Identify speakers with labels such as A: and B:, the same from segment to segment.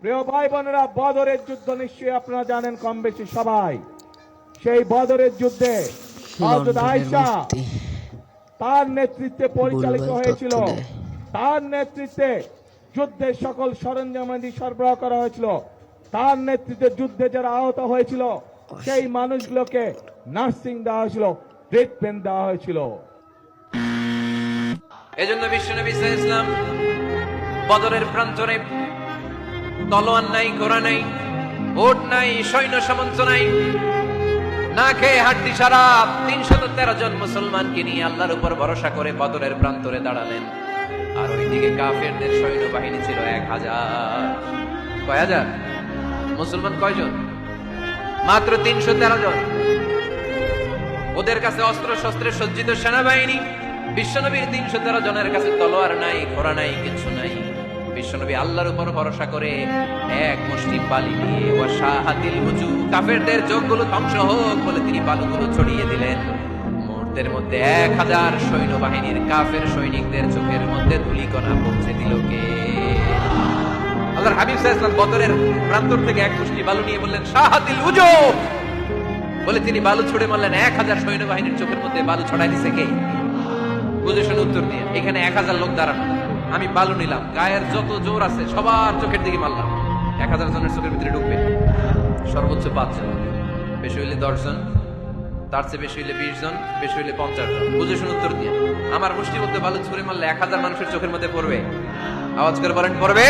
A: প্রিয় ভাই বোনেরা, বদরের যুদ্ধ নিশ্চয়ই আপনারা জানেন কম বেশি সবাই। সেই বদরের যুদ্ধে হযরত আয়েশা তার নেতৃত্বে পরিচালিত হয়েছিল। তার নেতৃত্বে যুদ্ধের সকল সরঞ্জামাদি সরবরাহ করা হয়েছিল। তার নেতৃত্বে যুদ্ধে যারা আহত হয়েছিল সেই মানুষগুলোকে নার্সিং দেওয়া হয়েছিল, ট্রিটমেন্ট দেওয়া হয়েছিল।
B: এজন্য বিশ্বনবী সাল্লাল্লাহু আলাইহি ওয়াসাল্লাম বদরের প্রান্তরে তলোয়ার নাই, ঘোড়া নাই, ওট নাই, সৈন্য সামন্ত নাই, না খেয়ে হাঁটতি সারা 313 জন মুসলমানকে নিয়ে আল্লাহর উপর ভরসা করে বদরের প্রান্তরে দাঁড়ালেন। আর ওইদিকে কাফেরদের সৈন্যবাহিনী ছিল 1000। কয় হাজার? মুসলমান কয়জন? মাত্র 313 জন। ওদের কাছে অস্ত্র শস্ত্রে সজ্জিত সেনাবাহিনী। বিশ্বনবীর 313 জনের কাছে তলোয়ার নাই, ঘোড়া নাই, কিছু নাই। বিশ্বনবী আল্লাহর উপর ভরসা করে এক মুষ্টি বালি নিয়ে ওয়াশাহাতিল হুজু, কাফেরদের চোখগুলো ধ্বংস হোক বলে তিনি বালুগুলো ছড়িয়ে দিলেন। মুহূর্তের মধ্যে 1000 সৈন্যবাহিনীর কাফের সৈনিকদের চোখের মধ্যে ধূলিকণা পৌঁছে দিল কে? আল্লাহর হাবিব সাল্লাল্লাহু আলাইহি ওয়াসাল্লাম বদরের প্রান্তর থেকে এক মুষ্টি বালু নিয়ে বললেন শাহাতিল হুজু বলে তিনি বালু ছুড়ে মারলেন। 1000 সৈন্যবাহিনীর চোখের মধ্যে বালু ছড়াই দিছে কে? বুঝে শুনে উত্তর দিয়ে। এখানে 1000 লোক দাঁড়ানো, আমি বালু নিলাম, গায়ের যত জোর আছে সবার চোখের দিকে মারলাম। 1000 জনের চোখের ভিতরে ঢুকবে সর্বোচ্চ 5 জন, বেশি হইলে 10 জন, তার চেয়ে বেশি হইলে 20 জন, বেশি হইলে 50 জন। বুঝে শুনে উত্তর দিয়ে। আমার মুষ্টির মধ্যে বালু ছুঁড়ে মারলে 1000 মানুষের চোখের মধ্যে পড়বে। আওয়াজ করে বলেন পড়বে।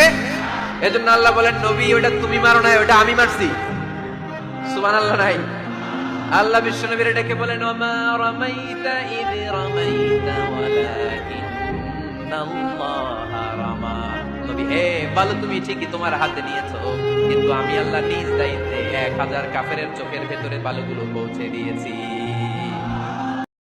B: এজন্য আল্লাহ বলেন, নবী ওটা তুমি মারো নাই, ওটা আমি মারছি। সুবহানাল্লাহ নাই। আল্লাহ বিশ্বনবীর ডেকে বলেন, ওমা রামাইতা ইয রামাইতা ওয়ালাকিন্নাল্লাহা রামা। নবী হে, বালু তুমি ঠিকই তোমার হাতে নিয়েছো, কিন্তু আমি আল্লাহ নিজ দায়িত্বে 1000 কাফেরের চোখের ভেতরে বালুগুলো পৌঁছে দিয়েছি।